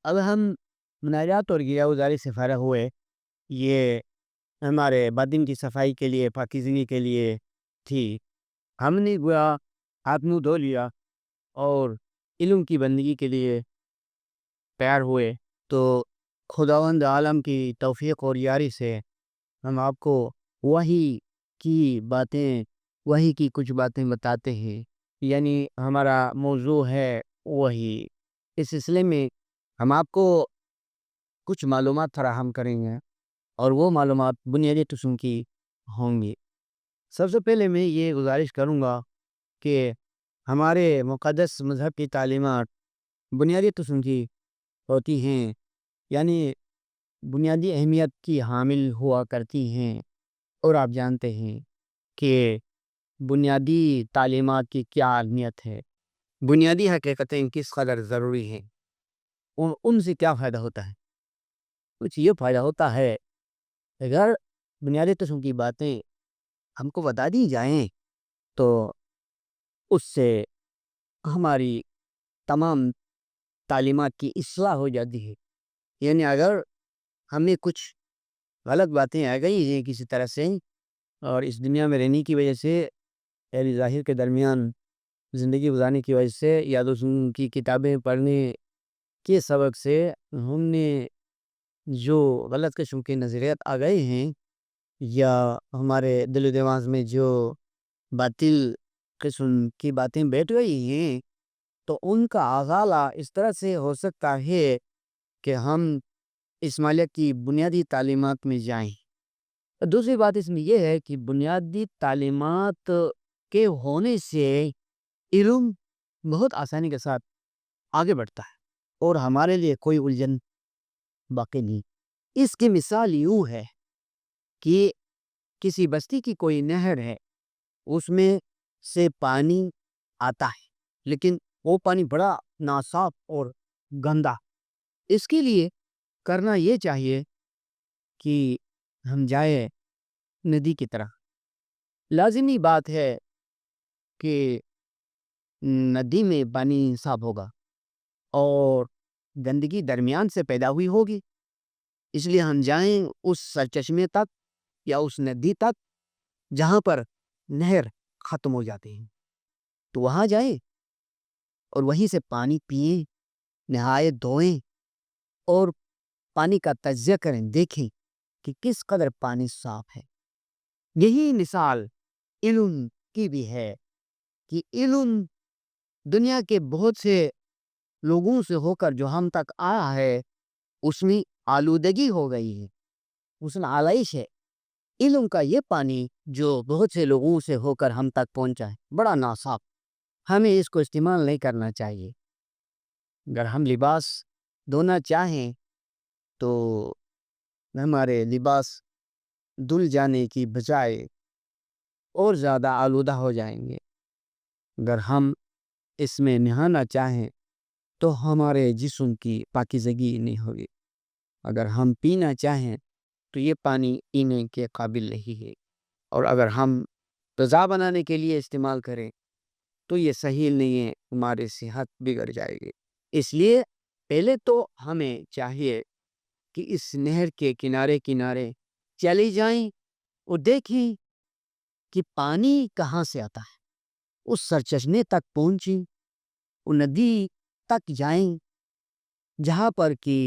اب ہم مناجات اور گریا گزاری سے فارغ ہوئے، یہ ہمارے باطن کی صفائی کے لیے، پاکیزگی کے لیے تھی۔ ہم نے گویا ہاتھ منہ دھو لیا اور علم کی بندگی کے لیے تیار ہوئے، تو خداوند عالم کی توفیق اور یاری سے ہم آپ کو وحی کی باتیں، وحی کی کچھ باتیں بتاتے ہیں۔ یعنی ہمارا موضوع ہے وحی۔ اس سلسلے میں ہم آپ کو کچھ معلومات فراہم کریں گے، اور وہ معلومات بنیادی قسم کی ہوں گی۔ سب سے پہلے میں یہ گزارش کروں گا کہ ہمارے مقدس مذہب کی تعلیمات بنیادی قسم کی ہوتی ہیں، یعنی بنیادی اہمیت کی حامل ہوا کرتی ہیں، اور آپ جانتے ہیں کہ بنیادی تعلیمات کی کیا اہمیت ہے، بنیادی حقیقتیں کس قدر ضروری ہیں، ان سے کیا فائدہ ہوتا ہے۔ کچھ یہ فائدہ ہوتا ہے، اگر بنیادی قسم کی باتیں ہم کو بتا دی جائیں تو اس سے ہماری تمام تعلیمات کی اصلاح ہو جاتی ہے۔ یعنی اگر ہمیں کچھ غلط باتیں آ گئی ہیں کسی طرح سے، اور اس دنیا میں رہنے کی وجہ سے، یعنی ظاہر کے درمیان زندگی گزارنے کی وجہ سے، یا دوسروں کی کتابیں پڑھنے کے سبق سے ہم نے جو غلط قسم کے نظریات آ گئے ہیں، یا ہمارے دل و دماغ میں جو باطل قسم کی باتیں بیٹھ گئی ہیں، تو ان کا ازالہ اس طرح سے ہو سکتا ہے کہ ہم اسماعیلیت کی بنیادی تعلیمات میں جائیں۔ دوسری بات اس میں یہ ہے کہ بنیادی تعلیمات کے ہونے سے علم بہت آسانی کے ساتھ آگے بڑھتا ہے، اور ہمارے لیے کوئی الجھن باقی نہیں۔ اس کی مثال یوں ہے کہ کسی بستی کی کوئی نہر ہے، اس میں سے پانی آتا ہے، لیکن وہ پانی بڑا ناصاف اور گندا۔ اس کے لیے کرنا یہ چاہیے کہ ہم جائیں ندی کی طرح۔ لازمی بات ہے کہ ندی میں پانی صاف ہوگا اور گندگی درمیان سے پیدا ہوئی ہوگی، اس لیے ہم جائیں اس سرچشمے تک یا اس ندی تک جہاں پر نہر ختم ہو جاتے ہیں، تو وہاں جائیں اور وہیں سے پانی پئیں، نہائے دھوئیں، اور پانی کا تجزیہ کریں، دیکھیں کہ کس قدر پانی صاف ہے۔ یہی مثال علم کی بھی ہے کہ علم دنیا کے بہت سے لوگوں سے ہو کر جو ہم تک آیا ہے، اس میں آلودگی ہو گئی ہے، اس میں آلائش ہے۔ علم کا یہ پانی جو بہت سے لوگوں سے ہو کر ہم تک پہنچا ہے، بڑا ناصاف، ہمیں اس کو استعمال نہیں کرنا چاہیے۔ اگر ہم لباس دھونا چاہیں تو ہمارے لباس دھل جانے کی بجائے اور زیادہ آلودہ ہو جائیں گے۔ اگر ہم اس میں نہانا چاہیں تو ہمارے جسم کی پاکیزگی نہیں ہوگی۔ اگر ہم پینا چاہیں تو یہ پانی پینے کے قابل نہیں ہے، اور اگر ہم غذا بنانے کے لیے استعمال کریں تو یہ صحیح نہیں ہے، ہماری صحت بگڑ جائے گی۔ اس لیے پہلے تو ہمیں چاہیے کہ اس نہر کے کنارے کنارے چلی جائیں اور دیکھیں کہ پانی کہاں سے آتا ہے، اس سرچشمے تک پہنچیں، وہ ندی تک جائیں جہاں پر کہ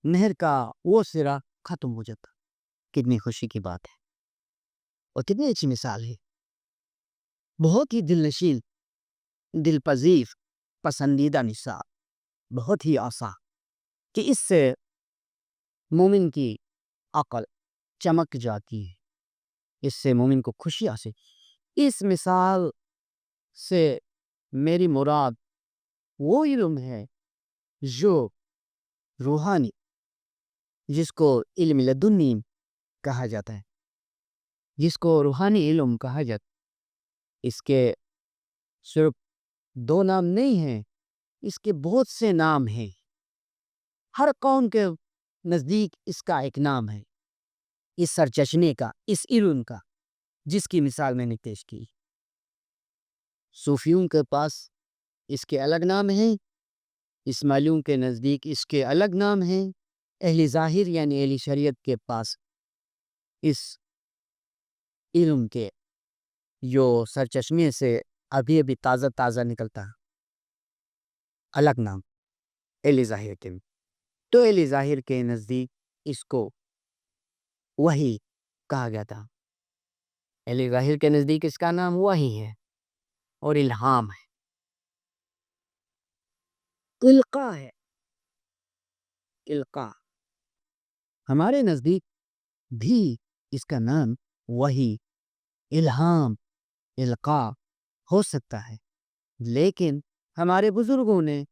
نہر کا وہ سرا ختم ہو جاتا۔ کتنی خوشی کی بات ہے، اور کتنی اچھی مثال ہے، بہت ہی دل نشین، دل پذیر، پسندیدہ مثال، بہت ہی آسان، کہ اس سے مومن کی عقل چمک جاتی ہے، اس سے مومن کو خوشی حاصل۔ اس مثال سے میری مراد وہ علم ہے جو روحانی، جس کو علم لدنی کہا جاتا ہے، جس کو روحانی علم کہا جاتا ہے۔ اس کے صرف دو نام نہیں ہیں، اس کے بہت سے نام ہیں۔ ہر قوم کے نزدیک اس کا ایک نام ہے، اس سرچشمے کا، اس علم کا، جس کی مثال میں نے پیش کی۔ صوفیوں کے پاس اس کے الگ نام ہیں، اسماعیلیوں کے نزدیک اس کے الگ نام ہیں۔ اہل ظاہر یعنی اہل شریعت کے پاس اس علم کے جو سرچشمے سے ابھی ابھی تازہ تازہ نکلتا ہے الگ نام اہل ظاہر کے۔ تو اہل ظاہر کے نزدیک اس کو وحی کہا گیا تھا۔ اہل ظاہر کے نزدیک اس کا نام وحی ہے اور الہام ہے، القاء ہے، القاء۔ ہمارے نزدیک بھی اس کا نام وحی، الہام، القاء ہو سکتا ہے، لیکن ہمارے بزرگوں نے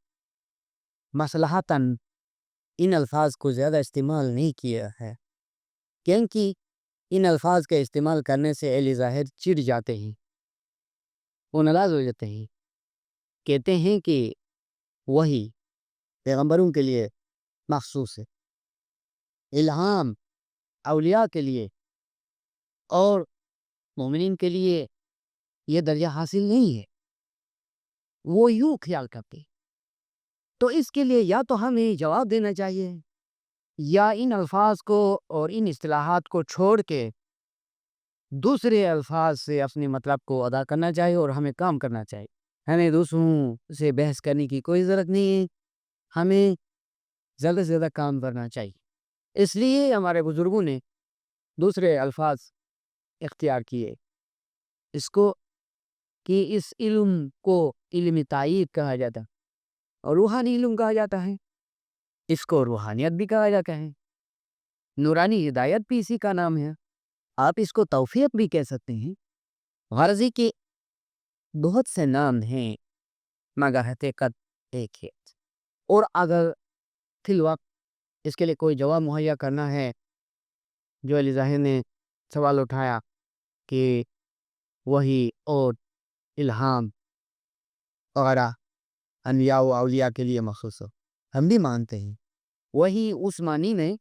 مصلحتاً ان الفاظ کو زیادہ استعمال نہیں کیا ہے، کیونکہ ان الفاظ کے استعمال کرنے سے اہل ظاہر چڑ جاتے ہیں، وہ ناراض ہو جاتے ہیں، کہتے ہیں کہ وحی پیغمبروں کے لیے مخصوص ہے، الہام اولیاء کے لیے اور مومنین کے لیے یہ درجہ حاصل نہیں ہے، وہ یوں خیال کرتے۔ تو اس کے لیے یا تو ہمیں جواب دینا چاہیے یا ان الفاظ کو اور ان اصطلاحات کو چھوڑ کے دوسرے الفاظ سے اپنے مطلب کو ادا کرنا چاہیے اور ہمیں کام کرنا چاہیے۔ ہمیں دوسروں سے بحث کرنے کی کوئی ضرورت نہیں ہے، ہمیں زیادہ سے زیادہ کام کرنا چاہیے۔ اس لیے ہمارے بزرگوں نے دوسرے الفاظ اختیار کیے اس کو، کہ اس علم کو علم تائید کہا جاتا اور روحانی علم کہا جاتا ہے، اس کو روحانیت بھی کہا جاتا ہے، نورانی ہدایت بھی اسی کا نام ہے، آپ اس کو توفیق بھی کہہ سکتے ہیں۔ غرضی کے بہت سے نام ہیں مگر حقیقت ایک ہے، اور اگر فی الوقت اس کے لیے کوئی جواب مہیا کرنا ہے، جو علی ظاہر نے سوال اٹھایا کہ وحی اور الہام وغیرہ انبیاء و اولیاء کے لیے مخصوص ہو، ہم بھی مانتے ہیں وحی اس معنی میں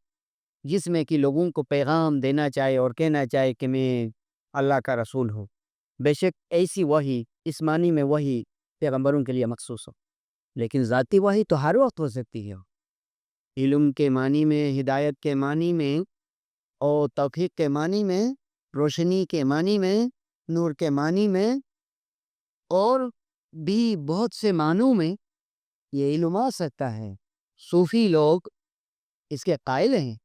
جس میں کہ لوگوں کو پیغام دینا چاہے اور کہنا چاہے کہ میں اللہ کا رسول ہوں، بے شک ایسی وحی اس معنی میں وحی پیغمبروں کے لیے مخصوص ہو، لیکن ذاتی وحی تو ہر وقت ہو سکتی ہے، علم کے معنی میں، ہدایت کے معنی میں اور توفیق کے معنی میں، روشنی کے معنی میں، نور کے معنی میں اور بھی بہت سے معنوں میں یہ علم آ سکتا ہے۔ صوفی لوگ اس کے قائل ہیں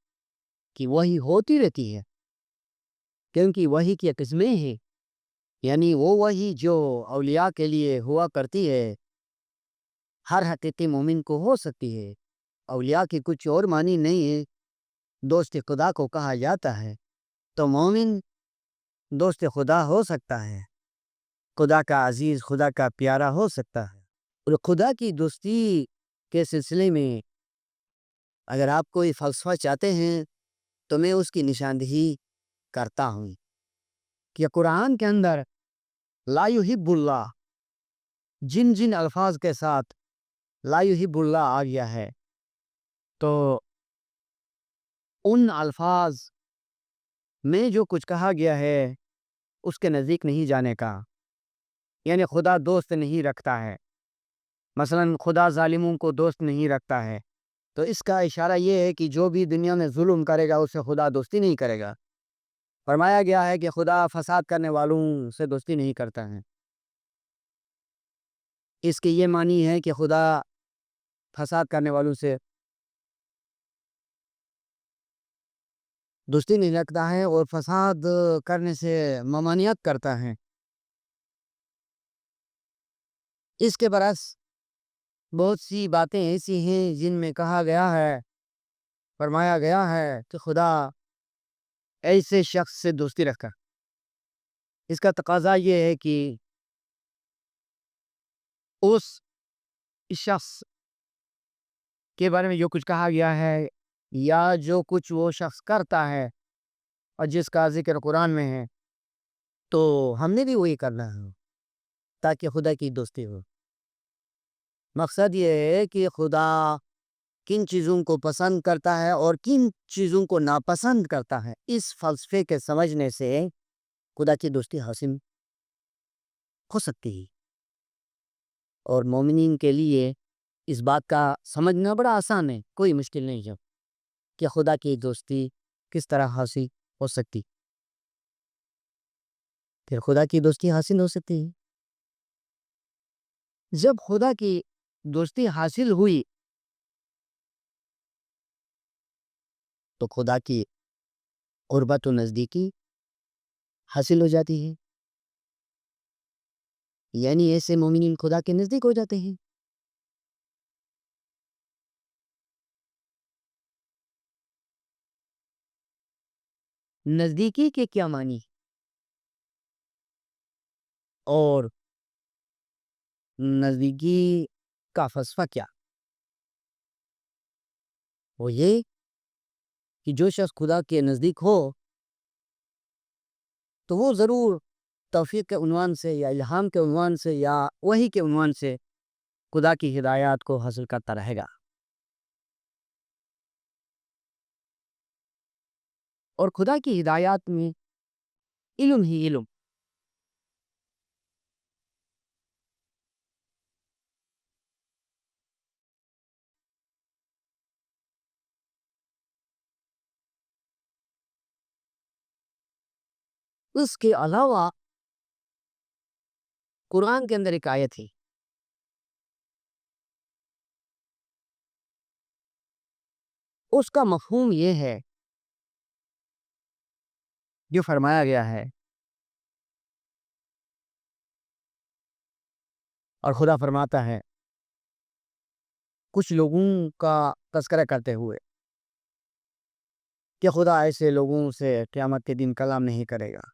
کہ وحی ہوتی رہتی ہے، کیونکہ وحی کی قسمیں ہیں، یعنی وہ وحی جو اولیاء کے لیے ہوا کرتی ہے ہر حقیقی مومن کو ہو سکتی ہے۔ اولیاء کی کچھ اور معنی نہیں ہے، دوست خدا کو کہا جاتا ہے، تو مومن دوست خدا ہو سکتا ہے، خدا کا عزیز، خدا کا پیارا ہو سکتا ہے۔ اور خدا کی دوستی کے سلسلے میں اگر آپ کوئی فلسفہ چاہتے ہیں تو میں اس کی نشاندہی کرتا ہوں کہ قرآن کے اندر لا یحب اللہ، جن جن الفاظ کے ساتھ لا یحب اللہ آ گیا ہے تو ان الفاظ میں جو کچھ کہا گیا ہے اس کے نزدیک نہیں جانے کا، یعنی خدا دوست نہیں رکھتا ہے، مثلا خدا ظالموں کو دوست نہیں رکھتا ہے، تو اس کا اشارہ یہ ہے کہ جو بھی دنیا میں ظلم کرے گا اسے خدا دوستی نہیں کرے گا۔ فرمایا گیا ہے کہ خدا فساد کرنے والوں سے دوستی نہیں کرتا ہے، اس کی یہ معنی ہے کہ خدا فساد کرنے والوں سے دوستی نہیں رکھتا ہے اور فساد کرنے سے ممانعت کرتا ہے۔ اس کے برعکس بہت سی باتیں ایسی ہیں جن میں کہا گیا ہے، فرمایا گیا ہے کہ خدا ایسے شخص سے دوستی رکھا۔ اس کا تقاضا یہ ہے کہ اس شخص کے بارے میں جو کچھ کہا گیا ہے یا جو کچھ وہ شخص کرتا ہے اور جس کا ذکر قرآن میں ہے تو ہم نے بھی وہی کرنا ہے تاکہ خدا کی دوستی ہو۔ مقصد یہ ہے کہ خدا کن چیزوں کو پسند کرتا ہے اور کن چیزوں کو ناپسند کرتا ہے، اس فلسفے کے سمجھنے سے خدا کی دوستی حاصل ہو سکتی ہے، اور مومنین کے لیے اس بات کا سمجھنا بڑا آسان ہے، کوئی مشکل نہیں ہے کہ خدا کی دوستی کس طرح حاصل ہو سکتی. پھر خدا کی دوستی حاصل ہو سکتی ہے جب خدا کی دوستی حاصل ہوئی تو خدا کی قربت و نزدیکی حاصل ہو جاتی ہے. یعنی ایسے مومنین خدا کے نزدیک ہو جاتے ہیں. نزدیکی کے کیا معنی اور نزدیکی کا فلسفہ کیا؟ وہ یہ کہ جو شخص خدا کے نزدیک ہو تو وہ ضرور توفیق کے عنوان سے یا الہام کے عنوان سے یا وحی کے عنوان سے خدا کی ہدایات کو حاصل کرتا رہے گا. اور خدا کی ہدایات میں علم ہی علم. اس کے علاوہ قرآن کے اندر ایک آیت ہے، اس کا مفہوم یہ ہے جو فرمایا گیا ہے، اور خدا فرماتا ہے کچھ لوگوں کا تذکرہ کرتے ہوئے کہ خدا ایسے لوگوں سے قیامت کے دن کلام نہیں کرے گا.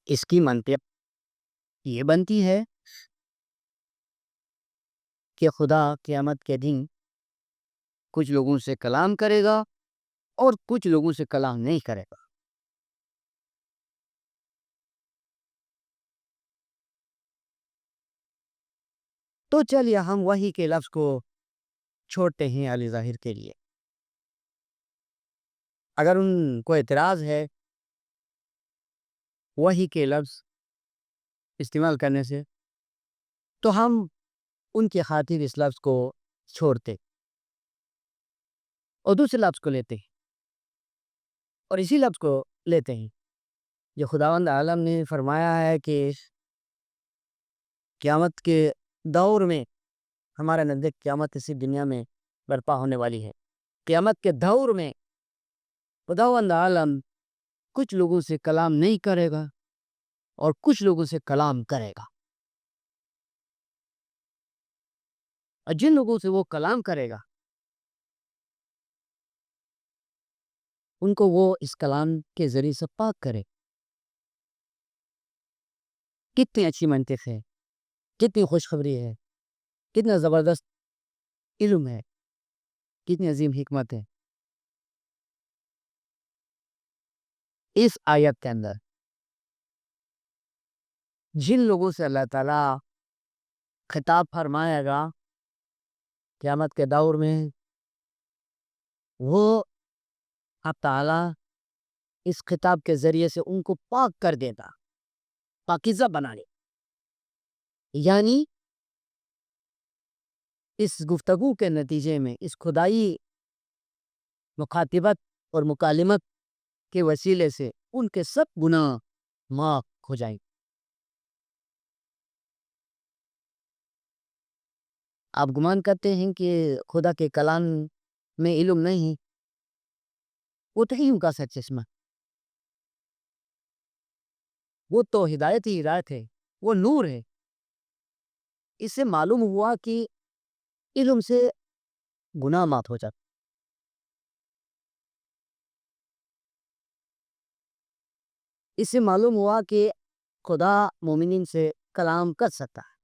اس کی منطق یہ بنتی ہے کہ خدا قیامت کے دن کچھ لوگوں سے کلام کرے گا اور کچھ لوگوں سے کلام نہیں کرے گا. تو چلیے ہم وحی کے لفظ کو چھوڑتے ہیں علی ظاہر کے لیے. اگر ان کو اعتراض ہے وحی کے لفظ استعمال کرنے سے تو ہم ان کی خاطر اس لفظ کو چھوڑتے اور دوسرے لفظ کو لیتے ہیں، اور اسی لفظ کو لیتے ہیں جو خداوند عالم نے فرمایا ہے کہ قیامت کے دور میں، ہمارے نزدیک قیامت اسی دنیا میں برپا ہونے والی ہے. قیامت کے دور میں خداوند عالم کچھ لوگوں سے کلام نہیں کرے گا اور کچھ لوگوں سے کلام کرے گا. اور جن لوگوں سے وہ کلام کرے گا ان کو وہ اس کلام کے ذریعے سے پاک کرے. کتنی اچھی منطق ہے، کتنی خوشخبری ہے، کتنا زبردست علم ہے، کتنی عظیم حکمت ہے. اس آیت کے اندر جن لوگوں سے اللہ تعالیٰ خطاب فرمائے گا قیامت کے دور میں، وہ اب تعالیٰ اس خطاب کے ذریعے سے ان کو پاک کر دیتا، پاکیزہ بنا لے. یعنی اس گفتگو کے نتیجے میں، اس خدائی مخاطبت اور مکالمت کے وسیلے سے ان کے سب گناہ معاف ہو جائیں. آپ گمان کرتے ہیں کہ خدا کے کلام میں علم نہیں؟ وہ تو ہی ان کا سچ چشمہ، وہ تو ہدایت ہی ہدایت ہے، وہ نور ہے. اس سے معلوم ہوا کہ علم سے گناہ معاف ہو جاتا. اس سے معلوم ہوا کہ خدا مومنین سے کلام کر سکتا ہے.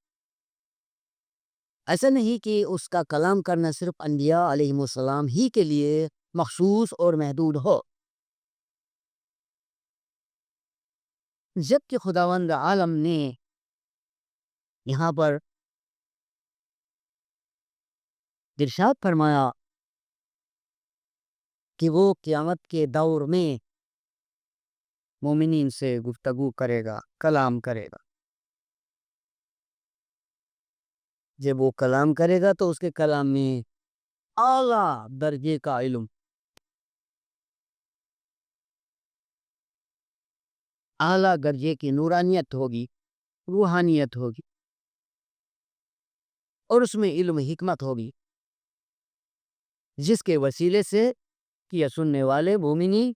ایسا نہیں کہ اس کا کلام کرنا صرف انبیاء علیہم السلام ہی کے لیے مخصوص اور محدود ہو، جبکہ خداوند عالم نے یہاں پر ارشاد فرمایا کہ وہ قیامت کے دور میں مومنین سے گفتگو کرے گا، کلام کرے گا. جب وہ کلام کرے گا تو اس کے کلام میں اعلیٰ درجے کا علم، اعلیٰ درجے کی نورانیت ہوگی، روحانیت ہوگی، اور اس میں علم حکمت ہوگی، جس کے وسیلے سے کہ سننے والے مومنی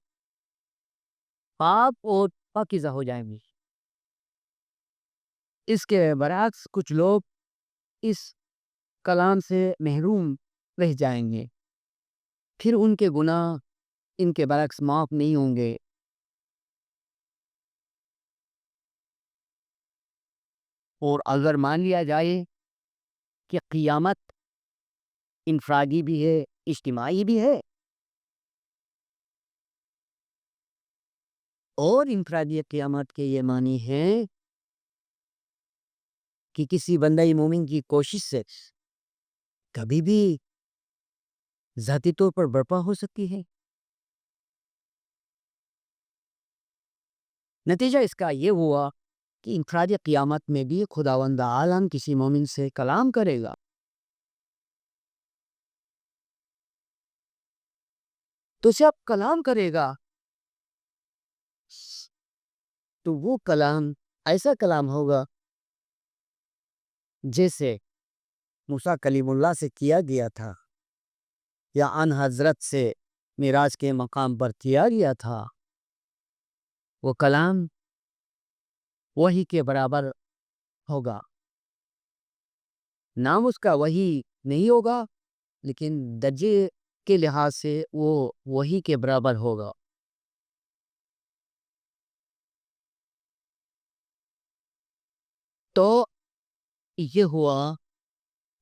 پاک اور پاکیزہ ہو جائیں گے۔ اس کے برعکس کچھ لوگ اس کلام سے محروم رہ جائیں گے، پھر ان کے گناہ ان کے برعکس معاف نہیں ہوں گے۔ اور اگر مان لیا جائے کہ قیامت انفرادی بھی ہے، اجتماعی بھی ہے، اور انفرادی قیامت کے یہ معنی ہے کہ کسی بندہ مومن کی کوشش سے کبھی بھی ذاتی طور پر برپا ہو سکتی ہے۔ نتیجہ اس کا یہ ہوا کہ انفرادی قیامت میں بھی خداوند عالم کسی مومن سے کلام کرے گا، تو جب کلام کرے گا تو وہ کلام ایسا کلام ہوگا جیسے موسیٰ کلیم اللہ سے کیا گیا تھا، یا ان حضرت سے معراج کے مقام پر کیا گیا تھا۔ وہ کلام وحی کے برابر ہوگا، نام اس کا وحی نہیں ہوگا، لیکن درجے کے لحاظ سے وہ وحی کے برابر ہوگا۔ تو یہ ہوا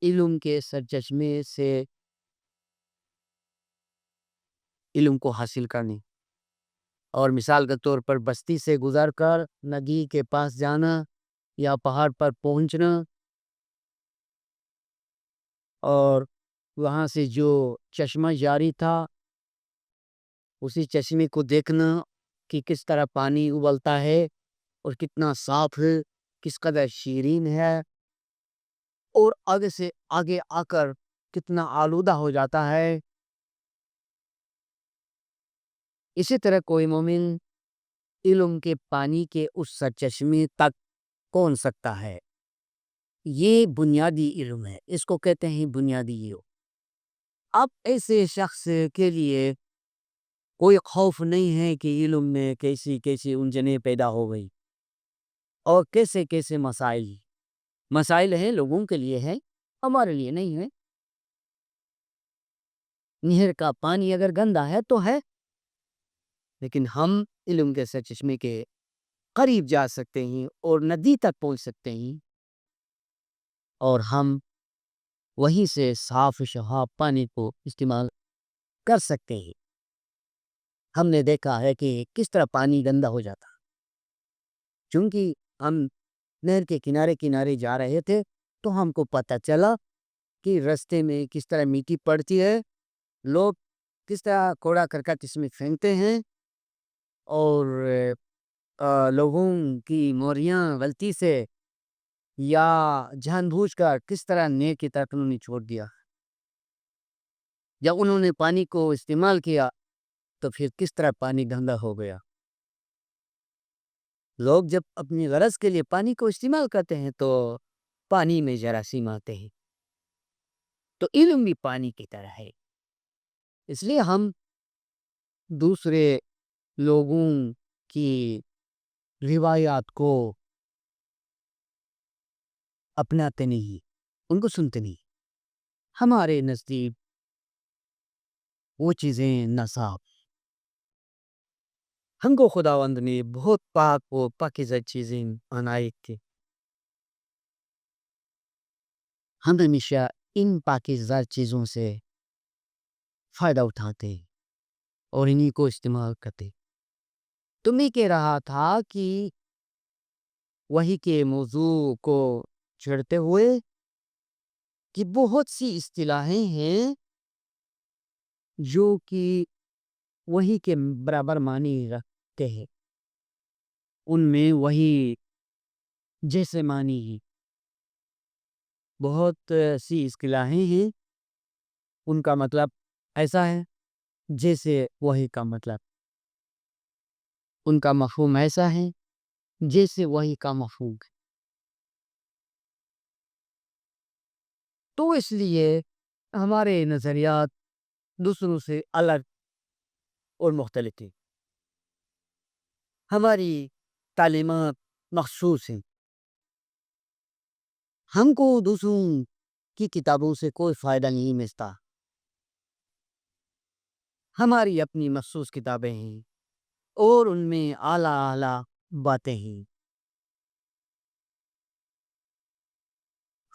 علم کے سرچشمے سے علم کو حاصل کرنے، اور مثال کے طور پر بستی سے گزر کر ندی کے پاس جانا یا پہاڑ پر پہنچنا، اور وہاں سے جو چشمہ جاری تھا اسی چشمے کو دیکھنا کہ کس طرح پانی ابلتا ہے اور کتنا صاف ہے، کس قدر شیرین ہے، اور آگے سے آگے آ کر کتنا آلودہ ہو جاتا ہے۔ اسی طرح کوئی مومن علم کے پانی کے اس سرچشمے تک پہنچ سکتا ہے۔ یہ بنیادی علم ہے، اس کو کہتے ہیں بنیادی علم۔ اب ایسے شخص کے لیے کوئی خوف نہیں ہے کہ علم میں کیسی کیسی الجھنیں پیدا ہو گئی، اور کیسے کیسے مسائل ہیں، لوگوں کے لیے ہیں، ہمارے لیے نہیں ہے۔ نہر کا پانی اگر گندا ہے تو ہے، لیکن ہم علم کے سرچشمے کے قریب جا سکتے ہیں اور ندی تک پہنچ سکتے ہیں، اور ہم وہیں سے صاف شفاف پانی کو استعمال کر سکتے ہیں۔ ہم نے دیکھا ہے کہ کس طرح پانی گندا ہو جاتا، چونکہ ہم نہر کے کنارے کنارے جا رہے تھے تو ہم کو پتہ چلا کہ رستے میں کس طرح مٹی پڑتی ہے، لوگ کس طرح کوڑا کرکٹ اس میں پھینکتے ہیں، اور لوگوں کی موریاں غلطی سے یا جان بوجھ کر کس طرح نہر کی طرف انہوں نے چھوڑ دیا۔ جب انہوں نے پانی کو استعمال کیا تو پھر کس طرح پانی گندا ہو گیا۔ لوگ جب اپنی غرض کے لیے پانی کو استعمال کرتے ہیں تو پانی میں جراثیم آتے ہیں، تو علم بھی پانی کی طرح ہے۔ اس لیے ہم دوسرے لوگوں کی روایات کو اپناتے نہیں، ان کو سنتے نہیں۔ ہمارے نزدیک وہ چیزیں ناصاف، ہم کو خداوند نے بہت پاک و پاکیزہ چیزیں عنایت کی، ہم ہمیشہ ان پاکیزہ چیزوں سے فائدہ اٹھاتے اور انہی کو استعمال کرتے۔ تو میں کہہ رہا تھا کہ وحی کے موضوع کو چھڑتے ہوئے کہ بہت سی اصطلاحیں ہیں جو کہ وحی کے برابر معنی رکھتے ہیں، ان میں وحی جیسے معنی بہت سی اصطلاحیں ہیں، ان کا مطلب ایسا ہے جیسے وہی کا مطلب، ان کا مفہوم ایسا ہے جیسے وہی کا مفہوم ہے۔ تو اس لیے ہمارے نظریات دوسروں سے الگ اور مختلف ہیں، ہماری تعلیمات مخصوص ہیں، ہم کو دوسروں کی کتابوں سے کوئی فائدہ نہیں ملتا، ہماری اپنی مخصوص کتابیں ہیں اور ان میں اعلیٰ اعلیٰ باتیں ہیں۔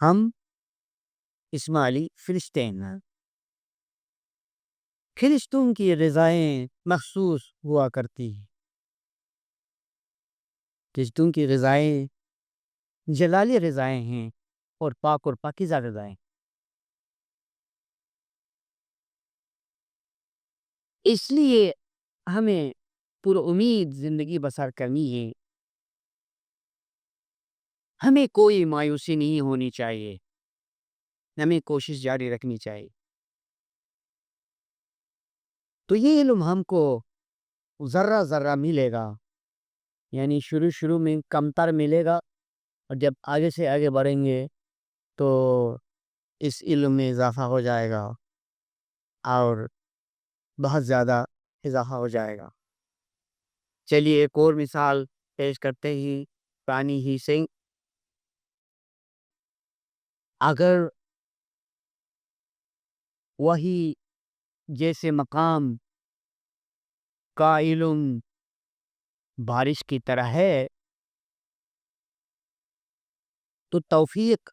ہم اسماعیلی فرشتے ہیں، فرشتوں کی غذائیں مخصوص ہوا کرتی ہیں، فرشتوں کی غذائیں جلالی غذائیں ہیں اور پاکیزہ غذائیں۔ اس لیے ہمیں پر امید زندگی بسر کرنی ہے، ہمیں کوئی مایوسی نہیں ہونی چاہیے، ہمیں کوشش جاری رکھنی چاہیے۔ تو یہ علم ہم کو ذرہ ذرہ ملے گا، یعنی شروع میں کمتر ملے گا، اور جب آگے سے آگے بڑھیں گے تو اس علم میں اضافہ ہو جائے گا اور بہت زیادہ اضافہ ہو جائے گا۔ چلیے ایک اور مثال پیش کرتے ہی پانی ہی سے، اگر وہی جیسے مقام کا علم بارش کی طرح ہے تو توفیق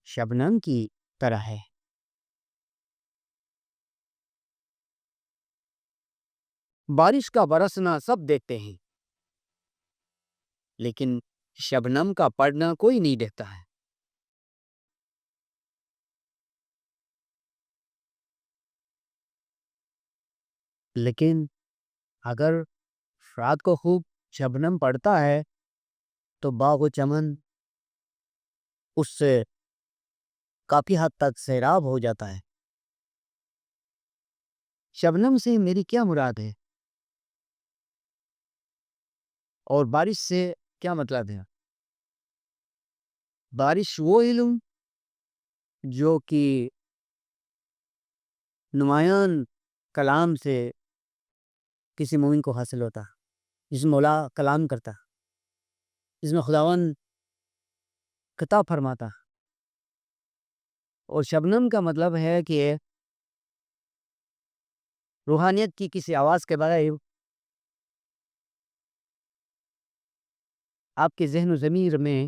شبنم کی طرح ہے۔ بارش کا برسنا سب دیکھتے ہیں، لیکن شبنم کا پڑنا کوئی نہیں دیکھتا ہے۔ لیکن اگر رات کو خوب شبنم پڑتا ہے تو باغ و چمن اس سے کافی حد تک سیراب ہو جاتا ہے۔ شبنم سے میری کیا مراد ہے اور بارش سے کیا مطلب ہے؟ بارش وہ علم جو کہ نمایاں کلام سے کسی مومن کو حاصل ہوتا، جس میں مولا کلام کرتا، جس میں خداوند خطاب فرماتا۔ اور شبنم کا مطلب ہے کہ روحانیت کی کسی آواز کے بغیر آپ کے ذہن و ضمیر میں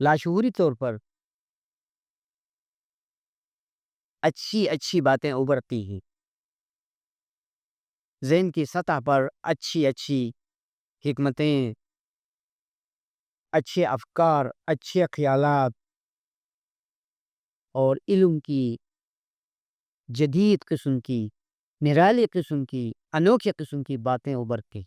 لاشعوری طور پر اچھی باتیں ابھرتی ہیں، ذہن کی سطح پر اچھی حکمتیں، اچھے افکار، اچھے خیالات اور علم کی جدید قسم کی، نرالی قسم کی، انوکھی قسم کی باتیں ابھرتی۔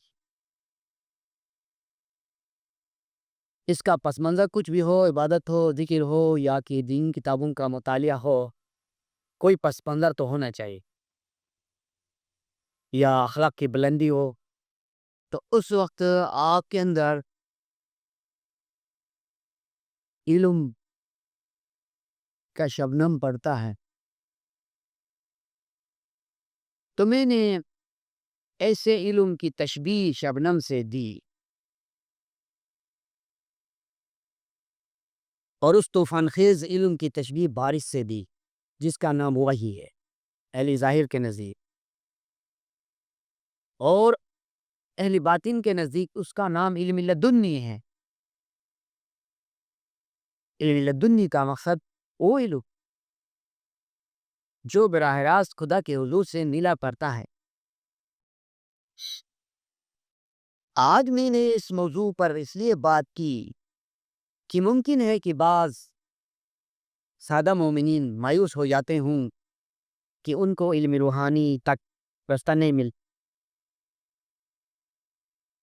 اس کا پس منظر کچھ بھی ہو، عبادت ہو، ذکر ہو یا کہ دین کتابوں کا مطالعہ ہو، کوئی پس منظر تو ہونا چاہیے، یا اخلاق کی بلندی ہو، تو اس وقت آپ کے اندر علم کا شبنم پڑتا ہے۔ تو میں نے ایسے علم کی تشبیہ شبنم سے دی، اور اس طوفان خیز علم کی تشبیہ بارش سے دی، جس کا نام وحی ہے اہل ظاہر کے نزدیک، اور اہل باطن کے نزدیک اس کا نام علم لدنی ہے۔ علم لدنی کا مقصد وہ علم جو براہ راست خدا کے حضور سے ملا پڑتا ہے۔ آج میں نے اس موضوع پر اس لیے بات کی کہ ممکن ہے کہ بعض سادہ مومنین مایوس ہو جاتے ہوں کہ ان کو علم روحانی تک رستہ نہیں